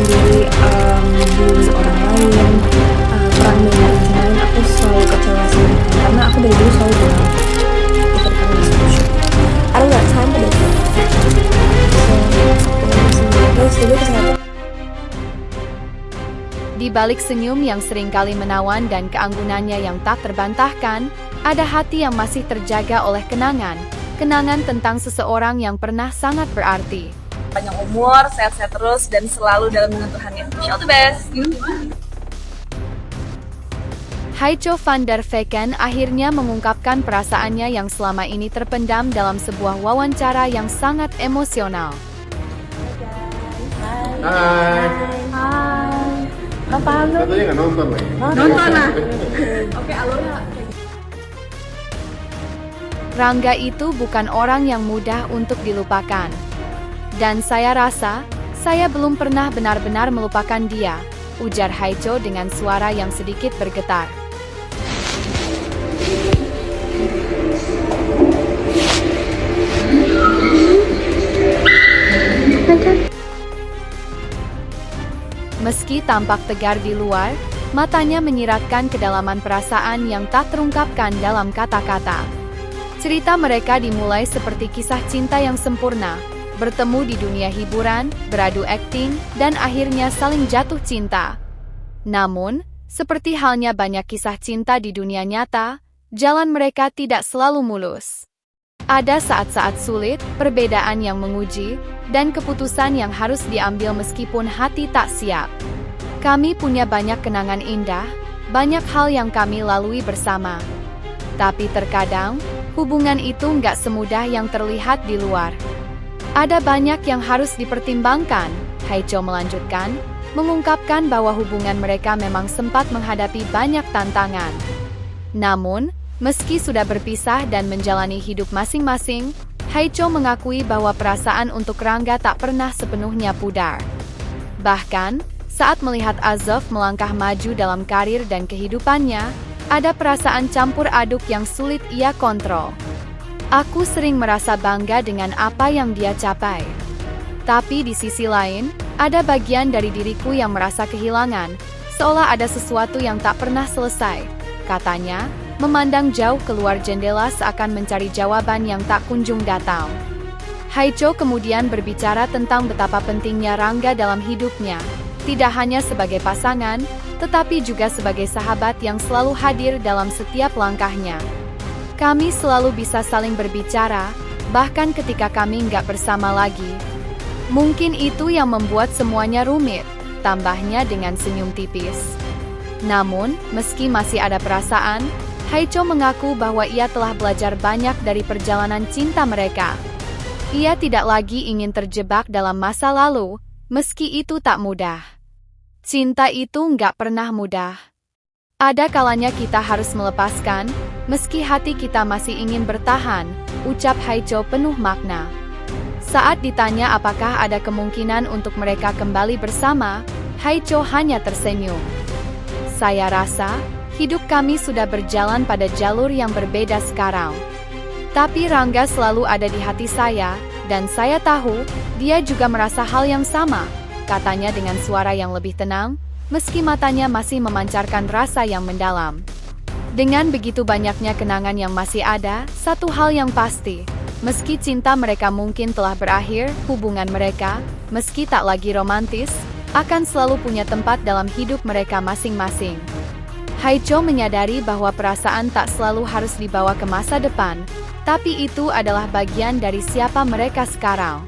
sendiri, bully orang lain, perang dengan orang lain, aku selalu kecewa sih karena aku dari dulu selalu bilang if I find a solution, I don't got time for this. Guys, jaga kesehatan. Di balik senyum yang seringkali menawan dan keanggunannya yang tak terbantahkan, ada hati yang masih terjaga oleh kenangan tentang seseorang yang pernah sangat berarti. Panjang umur, sehat-sehat terus, dan selalu dalam dengan Tuhannya. Wish all the best! Haicho van der Vecken akhirnya mengungkapkan perasaannya yang selama ini terpendam dalam sebuah wawancara yang sangat emosional. Hai. Apa lu? Katanya nggak nonton lagi. Nonton lah. Oke, alurnya Rangga itu bukan orang yang mudah untuk dilupakan. Dan saya rasa, saya belum pernah benar-benar melupakan dia, ujar Haicho dengan suara yang sedikit bergetar. Meski tampak tegar di luar, matanya menyiratkan kedalaman perasaan yang tak terungkapkan dalam kata-kata. Cerita mereka dimulai seperti kisah cinta yang sempurna, bertemu di dunia hiburan, beradu akting, dan akhirnya saling jatuh cinta. Namun, seperti halnya banyak kisah cinta di dunia nyata, jalan mereka tidak selalu mulus. Ada saat-saat sulit, perbedaan yang menguji, dan keputusan yang harus diambil meskipun hati tak siap. Kami punya banyak kenangan indah, banyak hal yang kami lalui bersama. Tapi terkadang, hubungan itu nggak semudah yang terlihat di luar. Ada banyak yang harus dipertimbangkan, Haicho melanjutkan, mengungkapkan bahwa hubungan mereka memang sempat menghadapi banyak tantangan. Namun, meski sudah berpisah dan menjalani hidup masing-masing, Haicho mengakui bahwa perasaan untuk Rangga tak pernah sepenuhnya pudar. Bahkan, saat melihat Azov melangkah maju dalam karir dan kehidupannya, ada perasaan campur aduk yang sulit ia kontrol. Aku sering merasa bangga dengan apa yang dia capai. Tapi di sisi lain, ada bagian dari diriku yang merasa kehilangan, seolah ada sesuatu yang tak pernah selesai, katanya, memandang jauh keluar jendela seakan mencari jawaban yang tak kunjung datang. Haicho kemudian berbicara tentang betapa pentingnya Rangga dalam hidupnya, tidak hanya sebagai pasangan, tetapi juga sebagai sahabat yang selalu hadir dalam setiap langkahnya. Kami selalu bisa saling berbicara, bahkan ketika kami nggak bersama lagi. Mungkin itu yang membuat semuanya rumit, tambahnya dengan senyum tipis. Namun, meski masih ada perasaan, Haicho mengaku bahwa ia telah belajar banyak dari perjalanan cinta mereka. Ia tidak lagi ingin terjebak dalam masa lalu, meski itu tak mudah. Cinta itu nggak pernah mudah. Ada kalanya kita harus melepaskan, meski hati kita masih ingin bertahan, ucap Haicho penuh makna. Saat ditanya apakah ada kemungkinan untuk mereka kembali bersama, Haicho hanya tersenyum. Saya rasa, hidup kami sudah berjalan pada jalur yang berbeda sekarang. Tapi Rangga selalu ada di hati saya, dan saya tahu, dia juga merasa hal yang sama, katanya dengan suara yang lebih tenang, meski matanya masih memancarkan rasa yang mendalam. Dengan begitu banyaknya kenangan yang masih ada, satu hal yang pasti, meski cinta mereka mungkin telah berakhir, hubungan mereka, meski tak lagi romantis, akan selalu punya tempat dalam hidup mereka masing-masing. Haicho menyadari bahwa perasaan tak selalu harus dibawa ke masa depan, tapi itu adalah bagian dari siapa mereka sekarang.